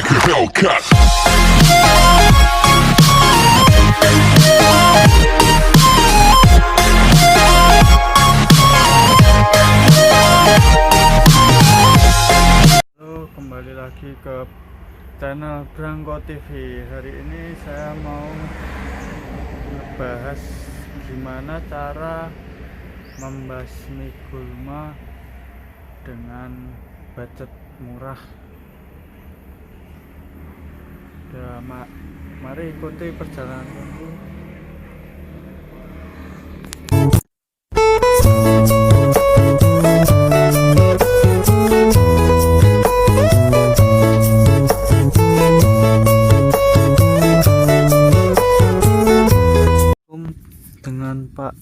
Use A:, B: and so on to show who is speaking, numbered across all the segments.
A: like a Hellcat.
B: Halo, kembali lagi ke channel Brangko TV. Hari ini saya mau ngebahas gimana cara membasmi gulma dengan budget murah. Ya, mari ikuti perjalananku. Dengan Pak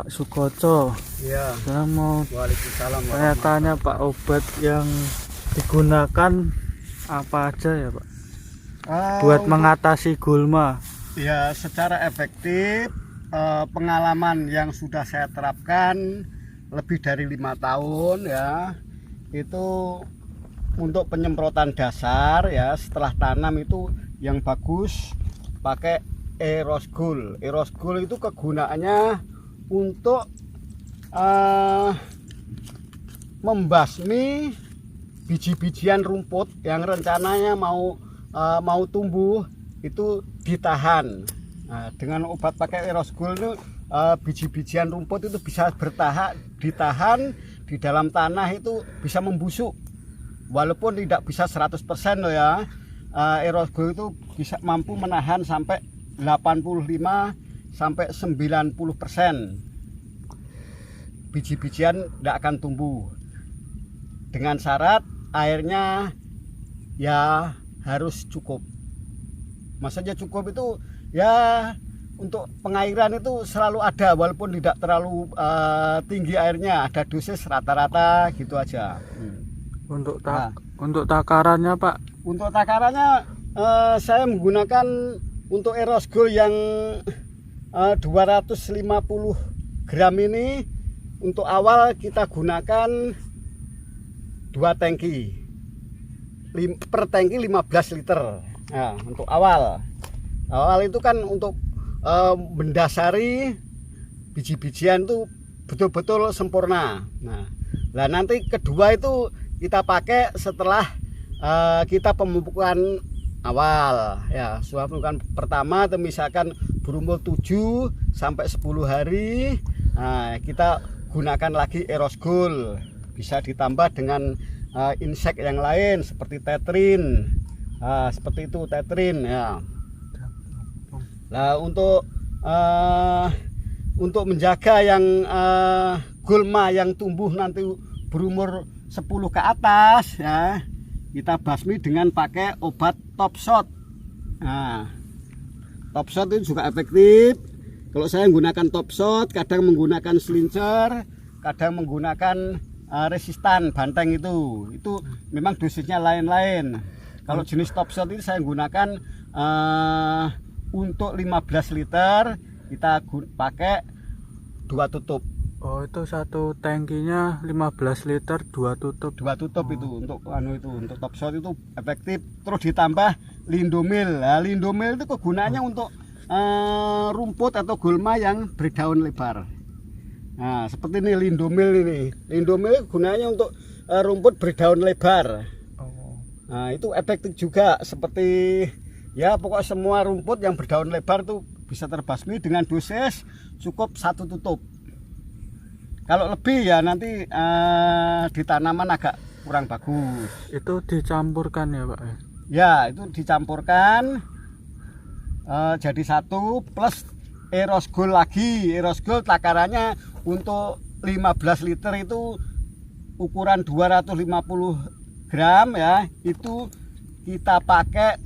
B: Sukoco.
C: Ya,
B: Saya mau
C: waalaikumsalam.
B: saya tanya Pak, obat yang digunakan apa aja ya Pak buat mengatasi gulma?
C: Ya, secara efektif pengalaman yang sudah saya terapkan lebih dari 5 tahun ya, itu untuk penyemprotan dasar ya, setelah tanam itu yang bagus pakai Aerosgol. Aerosgol itu kegunaannya untuk membasmi biji-bijian rumput yang rencananya mau tumbuh itu ditahan. Nah, dengan obat pakai Aerosgol itu biji-bijian rumput itu bisa ditahan di dalam tanah, itu bisa membusuk walaupun tidak bisa 100% loh ya. Aerosgol itu bisa mampu menahan sampai 85 sampai 90% biji-bijian tidak akan tumbuh, dengan syarat airnya ya harus cukup. Maksudnya cukup itu ya, untuk pengairan itu selalu ada walaupun tidak terlalu tinggi airnya, ada dosis rata-rata gitu aja.
B: Untuk takarannya Pak?
C: Untuk takarannya saya menggunakan untuk Aerosgol yang 250 gram ini. Untuk awal kita gunakan 2 tangki, per tangki 15 liter. Nah, untuk awal itu kan untuk mendasari biji-bijian itu betul-betul sempurna. Nah, nanti kedua itu kita pakai setelah kita pemupukan awal ya. Setelah pemupukan pertama atau misalkan berumur 7 sampai 10 hari, nah, kita gunakan lagi Aerosgol. Bisa ditambah dengan insek yang lain seperti tetrin. Seperti itu tetrin ya. Nah, untuk menjaga yang gulma yang tumbuh nanti berumur 10 ke atas ya, kita basmi dengan pakai obat Top Shot. Nah, Top Shot itu juga efektif. Kalau saya menggunakan Top Shot, kadang menggunakan Slincer, kadang menggunakan resistan banteng, itu memang dosisnya lain-lain. Kalau jenis Top Shot itu saya gunakan untuk 15 liter kita pakai 2 tutup.
B: Oh, itu satu tangkinya 15 liter 2 tutup.
C: 2 tutup itu untuk untuk Top Shot itu efektif. Terus ditambah Lindomil. Nah, Lindomil itu kegunaannya untuk rumput atau gulma yang berdaun lebar. Nah, seperti ini Lindomil ini. Lindomil gunanya untuk rumput berdaun lebar. Nah, itu efektif juga, seperti ya pokoknya semua rumput yang berdaun lebar itu bisa terbasmi dengan dosis cukup 1 tutup. Kalau lebih ya nanti di tanaman agak kurang bagus.
B: Itu dicampurkan ya Pak?
C: Ya, itu dicampurkan jadi 1 plus Aerosgol lagi. Aerosgol takarannya untuk 15 liter itu ukuran 250 gram ya, itu kita pakai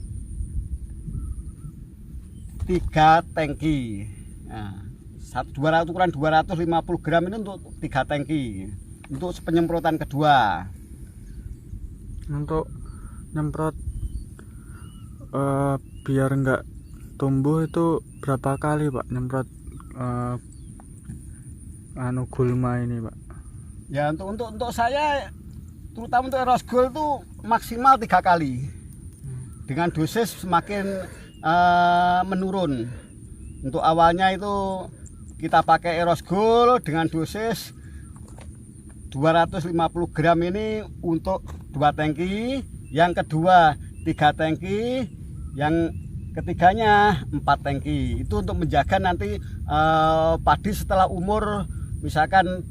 C: 3 tangki. Nah, ukuran 250 gram ini untuk 3 tangki untuk penyemprotan kedua.
B: Untuk nyemprot biar enggak tumbuh itu berapa kali Pak nyemprot gulma ini Pak?
C: Ya, untuk saya terutama untuk Eros Gold itu maksimal 3 kali. Dengan dosis semakin menurun. Untuk awalnya itu kita pakai Eros Gold dengan dosis 250 gram ini untuk 2 tangki, yang kedua 3 tangki, yang ketiganya 4 tangki. Itu untuk menjaga nanti padi setelah umur misalkan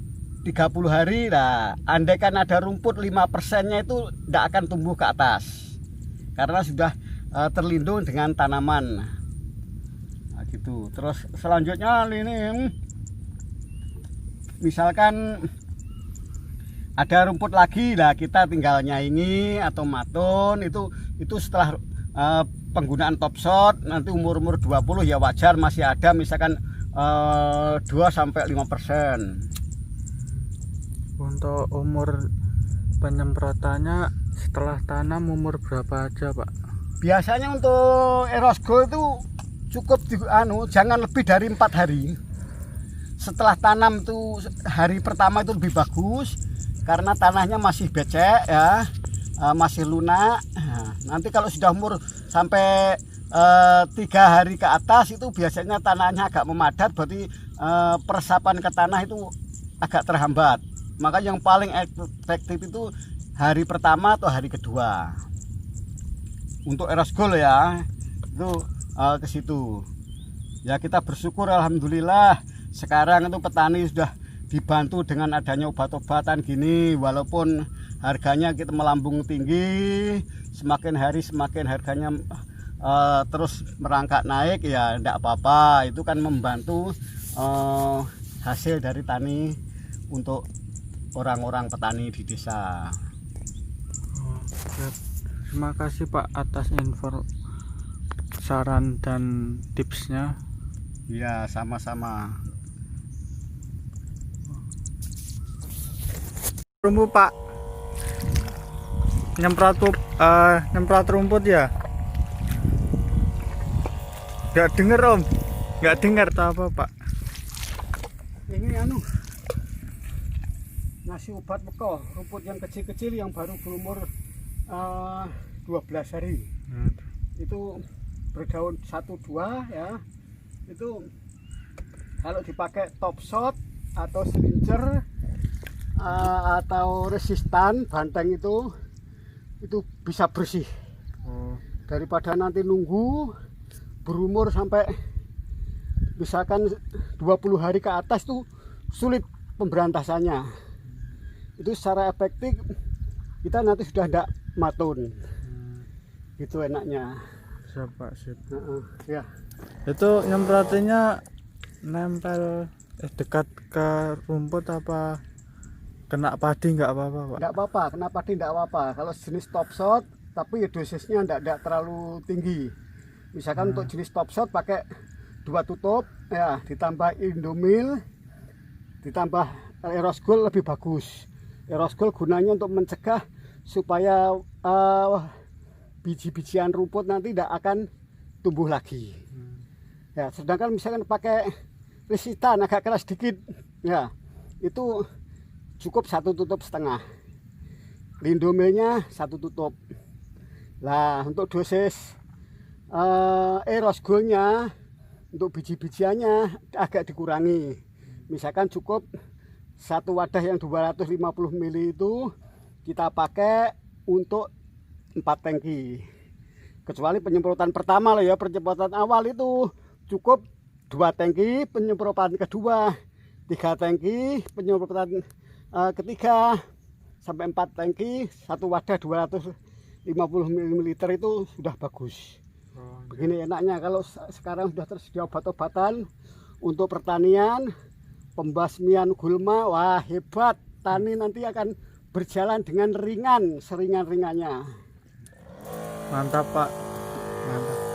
C: 30 hari. Nah, andaikan ada rumput 5%-nya itu tidak akan tumbuh ke atas karena sudah terlindung dengan tanaman. Nah, gitu. Terus selanjutnya ini misalkan ada rumput lagi, lah kita tinggal nyaingi atau maton. Itu setelah penggunaan top shot nanti umur 20 ya wajar masih ada misalkan 2-5%.
B: Untuk umur penyemprotannya setelah tanam umur berapa aja, Pak?
C: Biasanya untuk Eros Gold itu cukup jangan lebih dari 4 hari. Setelah tanam itu hari pertama itu lebih bagus karena tanahnya masih becek ya, masih lunak. Nanti kalau sudah umur sampai 3 hari ke atas itu biasanya tanahnya agak memadat, berarti peresapan ke tanah itu agak terhambat. Maka yang paling efektif itu hari pertama atau hari kedua. Untuk Eros Gold ya, itu ke situ. Ya kita bersyukur alhamdulillah sekarang itu petani sudah dibantu dengan adanya obat-obatan gini, walaupun harganya kita melambung tinggi, semakin hari semakin harganya terus merangkak naik, ya tidak apa-apa. Itu kan membantu hasil dari tani untuk orang-orang petani di desa.
B: Terima kasih Pak atas info, saran dan tipsnya.
C: Ya sama-sama.
B: Rumput Pak, nyemprot rumput ya? Nggak denger Om, nggak denger apa Pak?
C: Ini ngasih obat bekal rumput yang kecil-kecil yang baru berumur 12 hari. Itu berdaun 1-2 ya. Itu kalau dipakai top shot atau slinger atau resistan banteng itu bisa bersih. Daripada nanti nunggu berumur sampai misalkan 20 hari ke atas tuh sulit pemberantasannya. Itu secara efektif kita nanti sudah tidak matun. Itu enaknya.
B: Siap Pak, siap.
C: Ya.
B: Itu nyemprotinnya nempel dekat ke rumput apa kena padi nggak apa-apa Pak?
C: Nggak apa-apa, kena padi nggak apa-apa. Kalau jenis top shot, tapi dosisnya nggak terlalu tinggi. Misalkan untuk jenis top shot pakai 2 tutup, ya ditambah Indomil, ditambah Eros Gold lebih bagus. Eros Gold gunanya untuk mencegah supaya biji-bijian rumput nanti tidak akan tumbuh lagi. Ya, sedangkan misalkan pakai resistan agak keras sedikit, ya itu cukup 1,5 tutup. Lindomilnya 1 tutup. Lah untuk dosis Eros Gold-nya untuk biji-bijiannya agak dikurangi. Misalkan cukup 1 wadah yang 250 ml itu kita pakai untuk 4 tangki. Kecuali penyemprotan pertama lah ya, penyemprotan awal itu cukup 2 tangki, penyemprotan kedua 3 tangki, penyemprotan ketiga sampai 4 tangki, 1 wadah 250 ml itu sudah bagus. Begini enaknya kalau sekarang sudah tersedia obat-obatan untuk pertanian, pembasmian gulma. Wah hebat, tani nanti akan berjalan dengan ringan, seringan-ringannya.
B: Mantap Pak, mantap.